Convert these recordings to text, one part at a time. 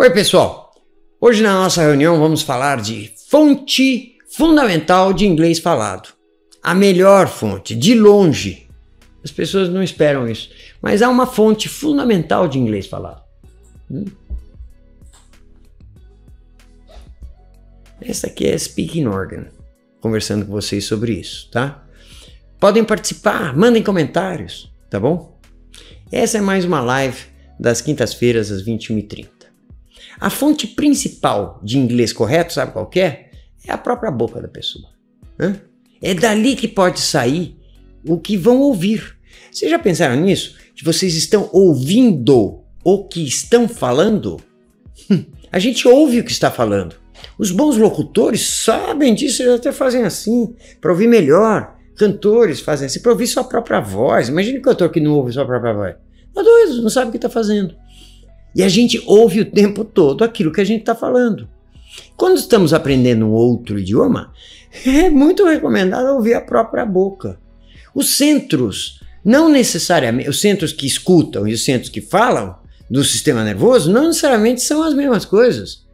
Oi pessoal, hoje na nossa reunião vamos falar de fonte fundamental de inglês falado. A melhor fonte, de longe. As pessoas não esperam isso, mas há uma fonte fundamental de inglês falado. Essa aqui é Speaking Organ, conversando com vocês sobre isso, tá? Podem participar, mandem comentários, tá bom? Essa é mais uma live das quintas-feiras às 21h30. A fonte principal de inglês correto, sabe qual que é? É a própria boca da pessoa. É dali que pode sair o que vão ouvir. Vocês já pensaram nisso? Que vocês estão ouvindo o que estão falando? A gente ouve o que está falando. Os bons locutores sabem disso, eles até fazem assim, para ouvir melhor. Cantores fazem assim, para ouvir sua própria voz. Imagine um cantor que não ouve sua própria voz. Tá doido, não sabe o que está fazendo. E a gente ouve o tempo todo aquilo que a gente está falando. Quando estamos aprendendo um outro idioma, é muito recomendado ouvir a própria boca. Os centros, não necessariamente, os centros que escutam e os centros que falam do sistema nervoso, não necessariamente são as mesmas coisas.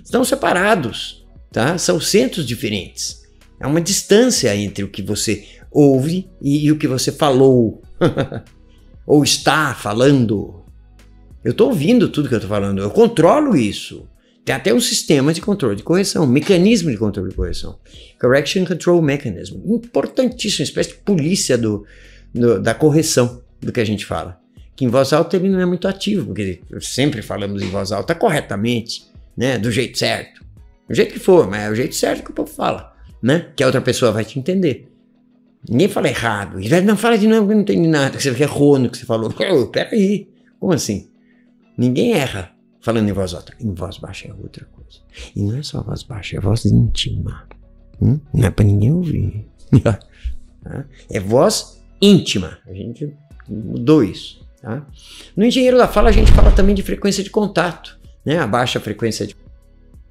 Estão separados, tá? São centros diferentes. Há uma distância entre o que você ouve e o que você falou. Ou está falando. Eu estou ouvindo tudo que eu estou falando, eu controlo isso. Tem até um sistema de controle de correção, um mecanismo de controle de correção. Correction Control Mechanism. Importantíssimo, uma espécie de polícia da correção do que a gente fala. Que em voz alta ele não é muito ativo, porque sempre falamos em voz alta corretamente, né? Do jeito certo. Do jeito que for, mas é o jeito certo que o povo fala, né? Que a outra pessoa vai te entender. Ninguém fala errado. E não fala de novo que não entendi nada, que você errou no que você falou. Peraí, como assim? Ninguém erra falando em voz alta. Em voz baixa é outra coisa. E não é só voz baixa, é voz íntima. Não é pra ninguém ouvir. É voz íntima. A gente mudou isso. Tá? No Engenheiro da Fala a gente fala também de frequência de contato. Né? A baixa frequência de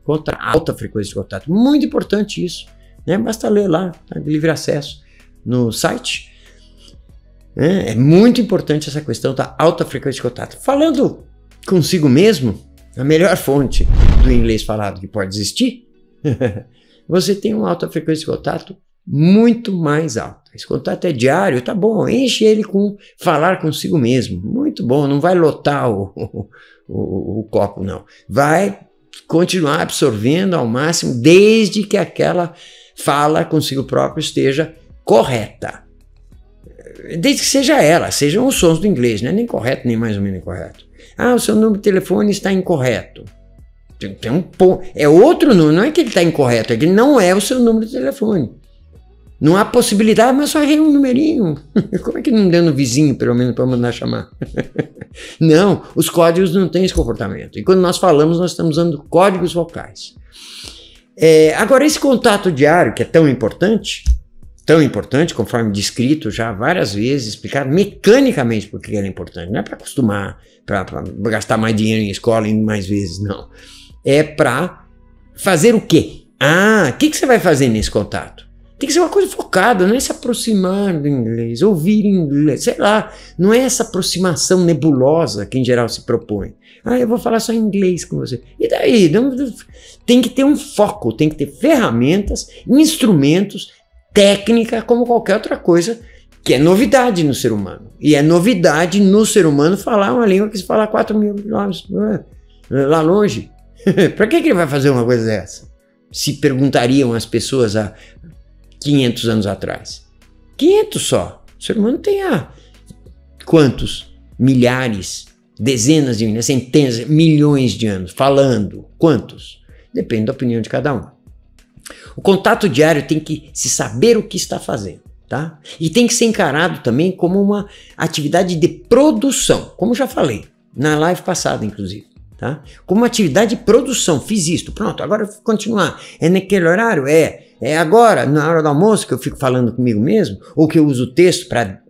contato, a alta frequência de contato. Muito importante isso. Né? Basta ler lá, tá? De livre acesso no site. É muito importante essa questão da alta frequência de contato. Falando consigo mesmo, a melhor fonte do inglês falado que pode existir, você tem uma alta frequência de contato muito mais alta. Esse contato é diário, tá bom, enche ele com falar consigo mesmo, muito bom, não vai lotar o copo não, vai continuar absorvendo ao máximo desde que aquela fala consigo próprio esteja correta. Desde que seja ela, sejam os sons do inglês, não é nem correto, nem mais ou menos incorreto. Ah, o seu número de telefone está incorreto. Tem um ponto. É outro número, não é que ele está incorreto, é que ele não é o seu número de telefone. Não há possibilidade, mas só errei um numerinho. Como é que não deu no vizinho, pelo menos, para mandar chamar? Não, os códigos não têm esse comportamento. E quando nós falamos, nós estamos usando códigos vocais. Agora, esse contato diário, que é tão importante, conforme descrito já várias vezes, explicado mecanicamente por que ele é importante. Não é para acostumar, para gastar mais dinheiro em escola e mais vezes, não. É para fazer o quê? O que você vai fazer nesse contato? Tem que ser uma coisa focada, não é se aproximar do inglês, ouvir inglês, sei lá. Não é essa aproximação nebulosa que em geral se propõe. Eu vou falar só inglês com você. E daí? Tem que ter um foco, tem que ter ferramentas, instrumentos, técnica, como qualquer outra coisa, que é novidade no ser humano. E é novidade no ser humano falar uma língua que se fala 4.000 quilômetros lá longe. Para que ele vai fazer uma coisa dessa? Se perguntariam as pessoas há 500 anos atrás. 500 só. O ser humano tem quantos? Milhares, dezenas de milhares, centenas, milhões de anos falando. Quantos? Depende da opinião de cada um. O contato diário tem que se saber o que está fazendo, tá? E tem que ser encarado também como uma atividade de produção, como já falei, na live passada, inclusive, tá? Como uma atividade de produção, fiz isto, pronto, agora eu vou continuar. É naquele horário? É agora, na hora do almoço, que eu fico falando comigo mesmo, ou que eu uso o texto para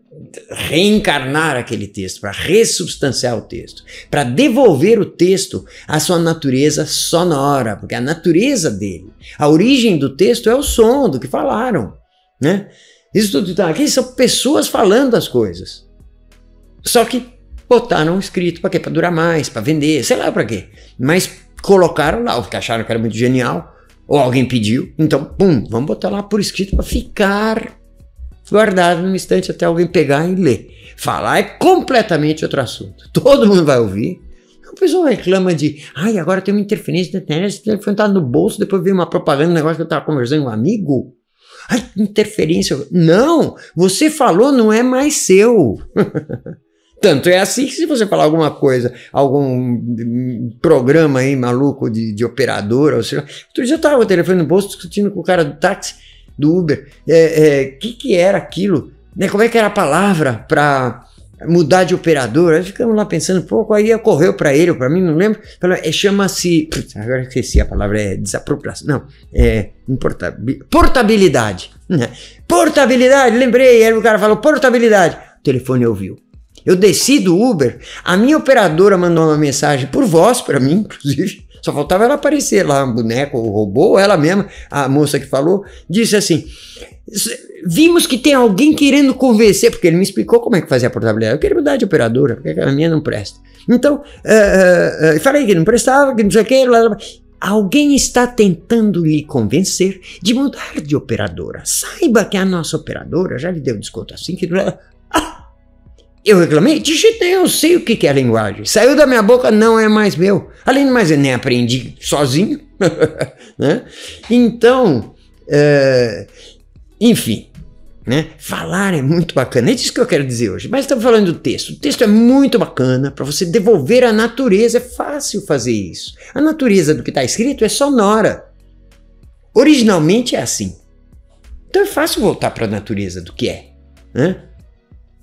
reencarnar aquele texto, para ressubstanciar o texto, para devolver o texto à sua natureza sonora, porque a natureza dele, a origem do texto é o som do que falaram, né? Isso tudo tá aqui são pessoas falando as coisas, só que botaram escrito para quê? Para durar mais, para vender, sei lá para quê, mas colocaram lá, porque acharam que era muito genial, ou alguém pediu, então, pum, vamos botar lá por escrito para ficar guardado num instante até alguém pegar e ler. Falar é completamente outro assunto. Todo mundo vai ouvir. O pessoal reclama de, ai, agora tem uma interferência da internet, esse telefone tá no bolso, depois veio uma propaganda, um negócio que eu tava conversando com um amigo. Ai, interferência. Não, você falou, não é mais seu. Tanto é assim que se você falar alguma coisa, algum programa aí maluco de operadora, ou seja, outro dia eu tava com o telefone no bolso discutindo com o cara do táxi, do Uber, que era aquilo, né? Como é que era a palavra para mudar de operadora? Aí ficamos lá pensando, pô, aí ocorreu para ele ou para mim, não lembro, chama-se, agora esqueci a palavra, é desapropriação, não, portabilidade, né? Portabilidade, lembrei, aí o cara falou portabilidade, o telefone ouviu. Eu desci do Uber, a minha operadora mandou uma mensagem por voz para mim, inclusive, só faltava ela aparecer lá, um boneco, o robô, ela mesma, a moça que falou, disse assim, vimos que tem alguém querendo convencer, porque ele me explicou como é que fazia a portabilidade, eu queria mudar de operadora, porque a minha não presta. Então, falei que não prestava, que não sei o que, alguém está tentando lhe convencer de mudar de operadora. Saiba que a nossa operadora já lhe deu desconto assim, que não. Eu reclamei? De jeito nenhum, eu sei o que é a linguagem. Saiu da minha boca, não é mais meu. Além do mais, eu nem aprendi sozinho. Né? Então, enfim, né? Falar é muito bacana. É isso que eu quero dizer hoje. Mas estamos falando do texto. O texto é muito bacana para você devolver a natureza. É fácil fazer isso. A natureza do que está escrito é sonora. Originalmente é assim. Então é fácil voltar para a natureza do que é. Né?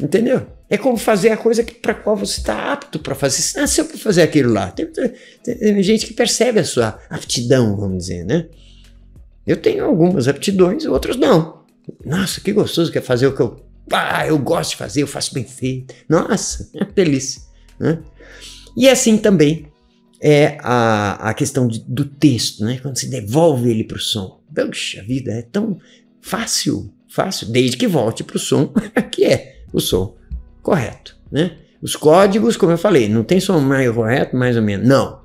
Entendeu? É como fazer a coisa para a qual você está apto para fazer. Você nasceu para fazer aquilo lá. Tem gente que percebe a sua aptidão, vamos dizer, né? Eu tenho algumas aptidões, outras não. Nossa, que gostoso que é fazer o que eu gosto de fazer, eu faço bem feito. Nossa, é uma delícia. Né? E assim também é a questão do texto, né? Quando você devolve ele para o som. Puxa vida, é tão fácil, desde que volte para o som que é o som correto, né? Os códigos, como eu falei, não tem som mais correto, mais ou menos. Não.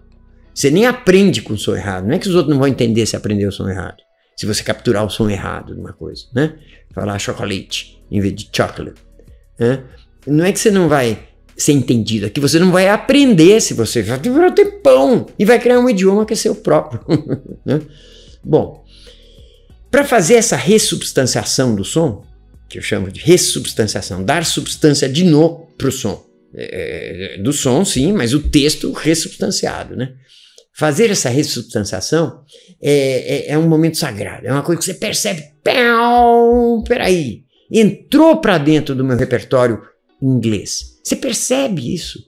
Você nem aprende com o som errado. Não é que os outros não vão entender se aprender o som errado. Se você capturar o som errado de uma coisa, né? Falar chocolate em vez de chocolate. Né? Não é que você não vai ser entendido. É que você não vai aprender se você já demorar um tempão e vai criar um idioma que é seu próprio. Né? Bom, para fazer essa ressubstanciação do som, que eu chamo de ressubstanciação, dar substância de novo para o som. Do som, sim, mas o texto ressubstanciado, né? Fazer essa ressubstanciação é um momento sagrado, é uma coisa que você percebe, peraí, entrou para dentro do meu repertório em inglês. Você percebe isso.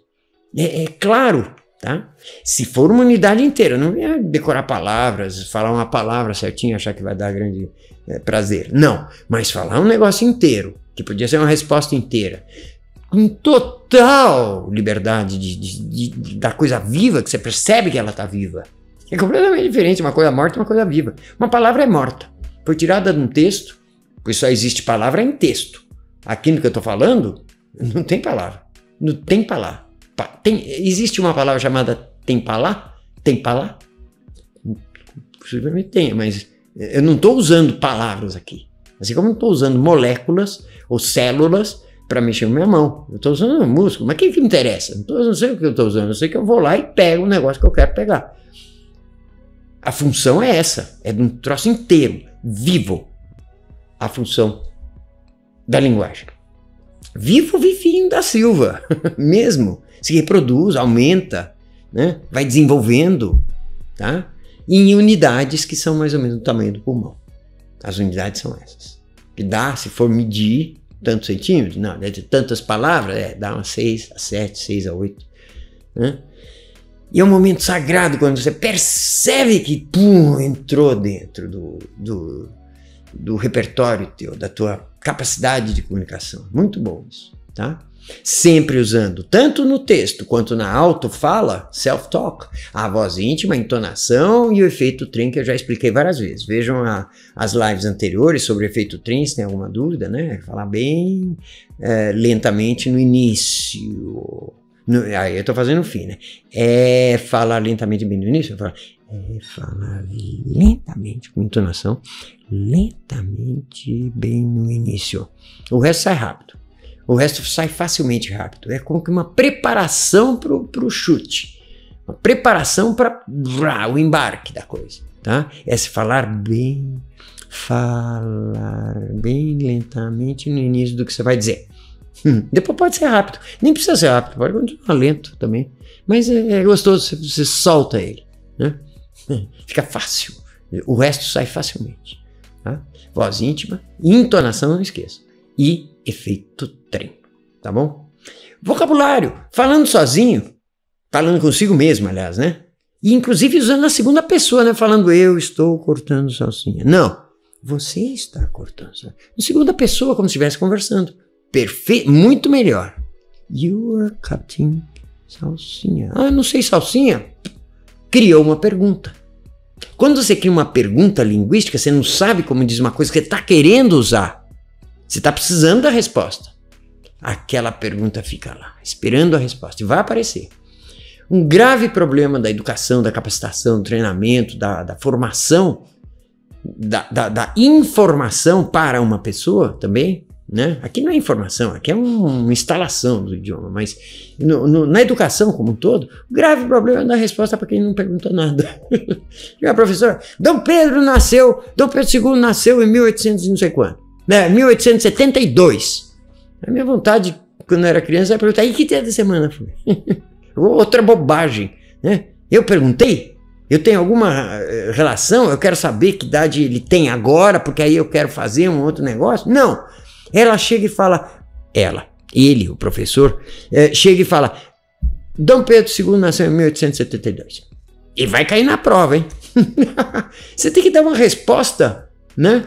É claro, tá? Se for uma unidade inteira, não é decorar palavras, falar uma palavra certinha, achar que vai dar grande prazer. Não, mas falar um negócio inteiro, que podia ser uma resposta inteira, com total liberdade da coisa viva, que você percebe que ela está viva. É completamente diferente uma coisa morta e uma coisa viva. Uma palavra é morta. Foi tirada de um texto, porque só existe palavra em texto. Aqui no que eu estou falando, não tem palavra. Não tem palavra. Existe uma palavra chamada tempalá? Tempalá? Possivelmente tem, mas eu não estou usando palavras aqui. Assim como não estou usando moléculas ou células para mexer com minha mão. Eu estou usando um músculo. Mas o que me interessa? Não sei o que eu estou usando. Eu sei que eu vou lá e pego o negócio que eu quero pegar. A função é essa. É de um troço inteiro, vivo. A função da linguagem. Vivo Vivinho da Silva. Mesmo. Se reproduz, aumenta, né? Vai desenvolvendo, tá? Em unidades que são mais ou menos do tamanho do pulmão. As unidades são essas. Que dá, se for medir tantos centímetros, não, de tantas palavras, dá umas 6 a 7, 6 a 8. Né? E é um momento sagrado quando você percebe que entrou dentro do repertório teu, da tua capacidade de comunicação. Muito bom isso, tá? Sempre usando, tanto no texto quanto na autofala, self-talk, a voz íntima, a entonação e o efeito Trim, que eu já expliquei várias vezes. Vejam as lives anteriores sobre o efeito Trim, se tem alguma dúvida, né? Falar bem lentamente no início, Aí eu tô fazendo o fim, né? É falar lentamente bem no início. Eu falo, é falar lentamente, com entonação, lentamente bem no início. O resto sai rápido. O resto sai facilmente rápido. É como que uma preparação pro chute. Uma preparação para o embarque da coisa, tá? É se falar bem lentamente no início do que você vai dizer. Depois pode ser rápido. Nem precisa ser rápido, pode continuar lento também. Mas é gostoso, você solta ele, né? Fica fácil. O resto sai facilmente. Tá? Voz íntima, entonação, não esqueça. E efeito treino, tá bom? Vocabulário, falando sozinho, falando consigo mesmo, aliás, né? E inclusive usando a segunda pessoa, né? Falando eu estou cortando salsinha. Não, você está cortando salsinha. Na segunda pessoa, como se estivesse conversando. Perfeito, muito melhor. You are cutting salsinha. Ah, não sei salsinha. Criou uma pergunta. Quando você cria uma pergunta linguística, você não sabe como diz uma coisa que você está querendo usar. Você está precisando da resposta. Aquela pergunta fica lá, esperando a resposta. E vai aparecer. Um grave problema da educação, da capacitação, do treinamento, da formação, da informação para uma pessoa também, né? Aqui não é informação, aqui é uma instalação do idioma, mas na educação como um todo, o grave problema é dar resposta para quem não perguntou nada. Professor, Dom Pedro II nasceu em 1800 e não sei quando, né? 1872. A minha vontade, quando eu era criança, era perguntar, e que dia da semana foi? Outra bobagem, né? Eu perguntei, eu tenho alguma relação, eu quero saber que idade ele tem agora, porque aí eu quero fazer um outro negócio? Não. Ela chega e fala, ele, o professor, chega e fala, Dom Pedro II nasceu em 1872. E vai cair na prova, hein? Você tem que dar uma resposta, né?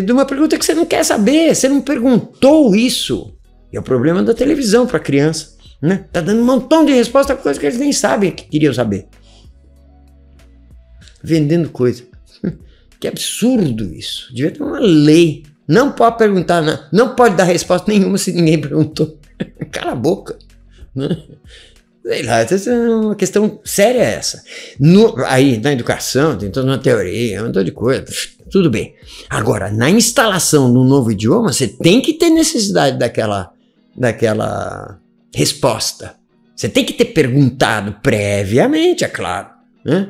De uma pergunta que você não quer saber, você não perguntou isso. É o problema da televisão para criança, né? Tá dando um montão de resposta a coisa que eles nem sabem que queriam saber. Vendendo coisa. Que absurdo isso. Devia ter uma lei. Não pode perguntar, não pode dar resposta nenhuma se ninguém perguntou. Cala a boca. Sei lá, uma questão séria essa. Aí, na educação, tem toda uma teoria, um montão de coisa. Tudo bem. Agora, na instalação de um novo idioma, você tem que ter necessidade daquela resposta. Você tem que ter perguntado previamente, é claro, né?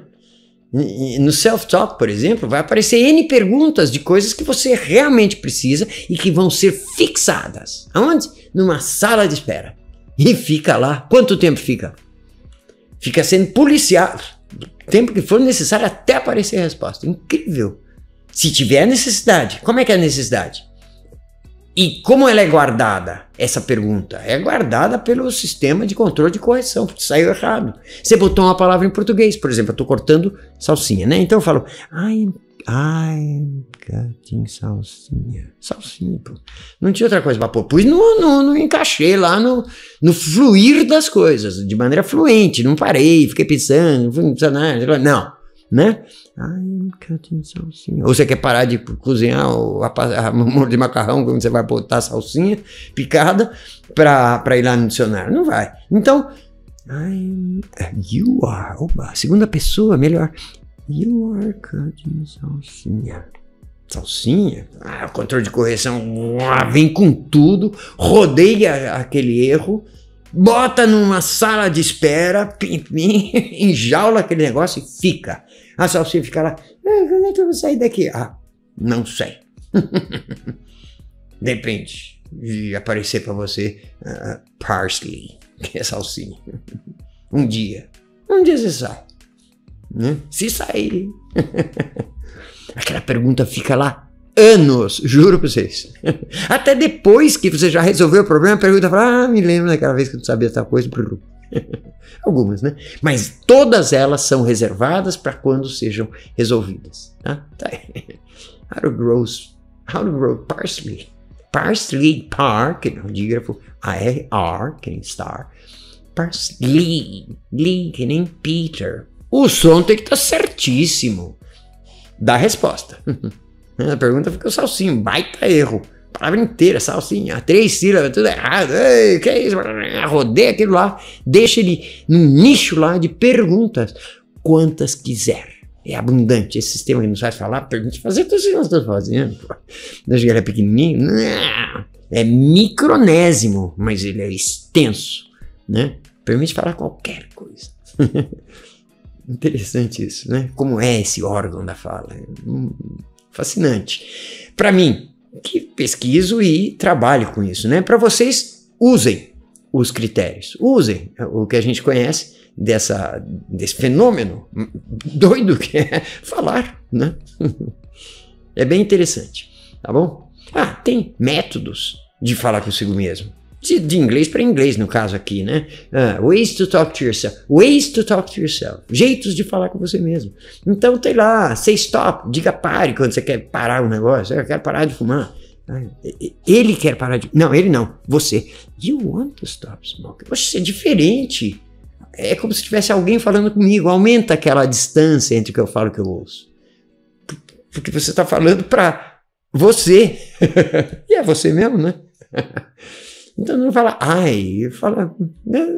No self-talk, por exemplo, vai aparecer N perguntas de coisas que você realmente precisa e que vão ser fixadas. Aonde? Numa sala de espera. E fica lá. Quanto tempo fica? Fica sendo policiado. O tempo que for necessário até aparecer a resposta. Incrível. Se tiver necessidade. Como é que é a necessidade? E como ela é guardada, essa pergunta? É guardada pelo sistema de controle de correção, porque saiu errado. Você botou uma palavra em português, por exemplo, eu estou cortando salsinha, né? Então eu falo, I'm cutting salsinha. Salsinha, pô. Não tinha outra coisa para pôr. Pus no encaixei lá no fluir das coisas, de maneira fluente, não parei, fiquei pensando, não fui pensando nada, não, né? I'm cutting salsinha. Ou você quer parar de cozinhar a molho de macarrão quando você vai botar salsinha picada para ir lá no dicionário? Não vai. Então, you are, oba, segunda pessoa, melhor. You are cutting salsinha. Salsinha? O controle de correção vem com tudo, rodeia aquele erro, bota numa sala de espera, enjaula aquele negócio e fica. A salsinha fica lá, como é que eu vou sair daqui? Não sei. Depende de aparecer para você parsley, que é salsinha. Um dia você sai. Né? Se sair. Aquela pergunta fica lá anos, juro pra vocês. Até depois que você já resolveu o problema, a pergunta fala, me lembro daquela vez que eu não sabia essa coisa. Algumas, né? Mas todas elas são reservadas para quando sejam resolvidas. Tá? How to grow parsley. Parsley, que é um dígrafo, A-R, que nem star. Parsley, que nem Peter. O som tem que estar certíssimo. Dá a resposta. A pergunta fica salsinha, baita erro. palavra inteira, salsinha, 3 sílabas, tudo errado, ei, que é isso? Rodeia aquilo lá, deixa ele num nicho lá de perguntas, quantas quiser. É abundante, esse sistema que nos faz falar, pergunta, fazer tudo isso que nós estamos fazendo, pô. Desde que ele é pequenininho, não, é micronésimo, mas ele é extenso, né? Permite falar qualquer coisa. Interessante isso, né? Como é esse órgão da fala, fascinante. Para mim, que pesquiso e trabalho com isso, né? Para vocês, usem os critérios, usem o que a gente conhece desse fenômeno doido que é falar, né? É bem interessante, tá bom? Ah, tem métodos de falar consigo mesmo. De inglês para inglês, no caso aqui, né? Ways to talk to yourself. Ways to talk to yourself. Jeitos de falar com você mesmo. Então, tem lá, say stop, diga pare quando você quer parar um negócio. Eu quero parar de fumar. Ele quer parar de... Não, ele não. Você. You want to stop smoking. Poxa, é diferente. É como se tivesse alguém falando comigo. Aumenta aquela distância entre o que eu falo e o que eu ouço. Porque você está falando para você. E é você mesmo, né? Então não fala I, fala,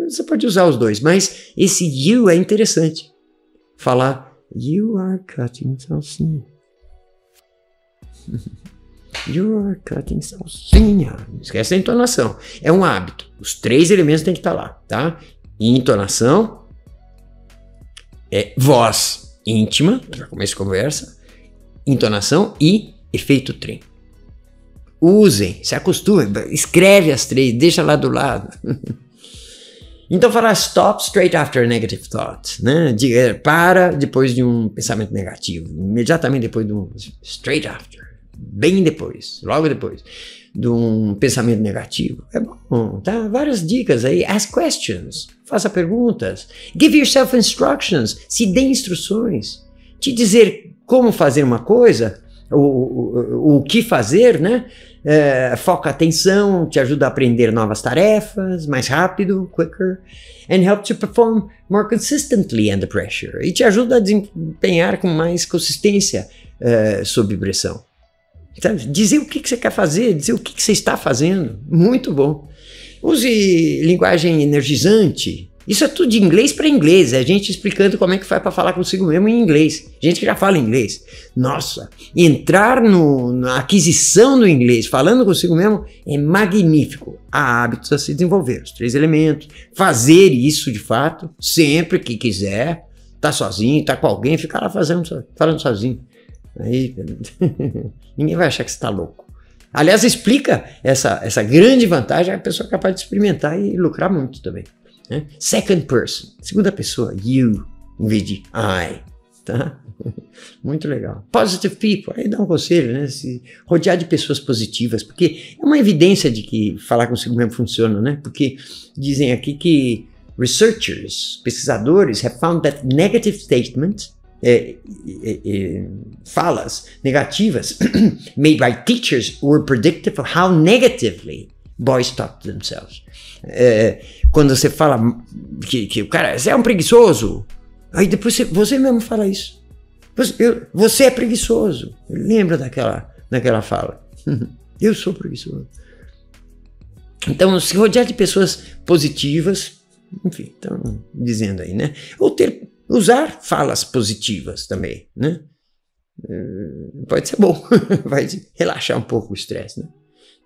você pode usar os dois, mas esse you é interessante. Falar you are cutting salsinha. You are cutting salsinha. Não esquece da entonação. É um hábito. Os 3 elementos têm que estar lá, tá? Entonação, voz íntima, para começo de conversa, entonação e efeito trem. Usem, se acostumem, escreve as 3, deixa lá do lado. Então falar stop straight after a negative thought, né? Para depois de um pensamento negativo, imediatamente depois de um straight after, bem depois, logo depois de um pensamento negativo. É bom, tá? Várias dicas aí. Ask questions, faça perguntas. Give yourself instructions, se dê instruções. Te dizer como fazer uma coisa, o que fazer, né? Foca a atenção, te ajuda a aprender novas tarefas, mais rápido, quicker, and help to perform more consistently under pressure. E te ajuda a desempenhar com mais consistência sob pressão. Sabe? Dizer o que você quer fazer, dizer o que você está fazendo, muito bom. Use linguagem energizante. Isso é tudo de inglês para inglês, é a gente explicando como é que faz para falar consigo mesmo em inglês. Gente que já fala inglês. Nossa, entrar na aquisição do inglês falando consigo mesmo é magnífico. Há hábitos a se desenvolver, os 3 elementos. Fazer isso de fato, sempre que quiser. Tá sozinho, tá com alguém, ficar lá falando sozinho. Aí ninguém vai achar que você está louco. Aliás, explica essa grande vantagem, a pessoa é capaz de experimentar e lucrar muito também. Né? Second person, segunda pessoa, you, em vez de I, tá? Muito legal. Positive people, aí dá um conselho, né? Se rodear de pessoas positivas, porque é uma evidência de que falar consigo mesmo funciona, né? Porque dizem aqui que researchers, pesquisadores, have found that negative statements, falas negativas made by teachers were predictive of how negatively boys talk to themselves. Quando você fala que o cara, você é um preguiçoso, aí depois você mesmo fala isso. Você é preguiçoso. Lembra daquela fala. Eu sou preguiçoso. Então, se rodear de pessoas positivas, enfim, estão dizendo aí, né? Ou usar falas positivas também, né? Pode ser bom. Vai relaxar um pouco o estresse, né?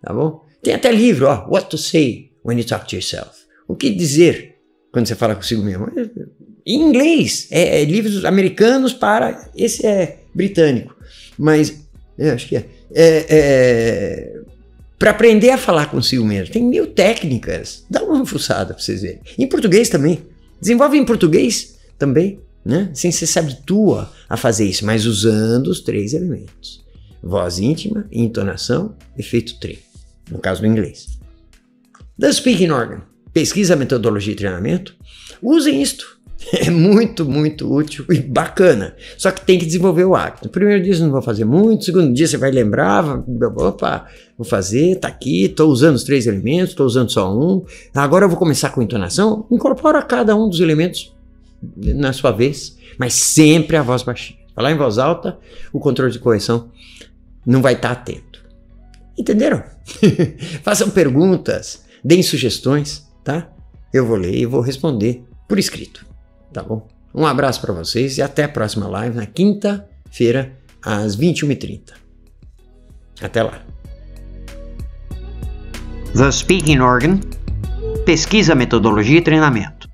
Tá bom? Tem até livro, ó, What to Say When You Talk to Yourself. O que dizer quando você fala consigo mesmo? Em inglês, livros americanos para... Esse é britânico, mas acho que para aprender a falar consigo mesmo. Tem 1000 técnicas. Dá uma fuçada para vocês verem. Em português também. Desenvolve em português também, né? Assim você se habitua a fazer isso, mas usando os 3 elementos. Voz íntima, entonação, efeito trem. No caso do inglês. The Speaking Organ. Pesquisa, metodologia e treinamento. Usem isto. É muito, muito útil e bacana. Só que tem que desenvolver o hábito. No primeiro dia você não vai fazer muito, no segundo dia você vai lembrar, opa, vou fazer, tá aqui, estou usando os 3 elementos, estou usando só um. Agora eu vou começar com entonação. Incorpora cada um dos elementos na sua vez, mas sempre a voz baixinha. Falar em voz alta, o controle de correção não vai estar atento. Entenderam? Façam perguntas, deem sugestões, tá? Eu vou ler e vou responder por escrito, tá bom? Um abraço para vocês e até a próxima live na quinta-feira às 21h30. Até lá. The Speaking Organ, pesquisa, metodologia e treinamento.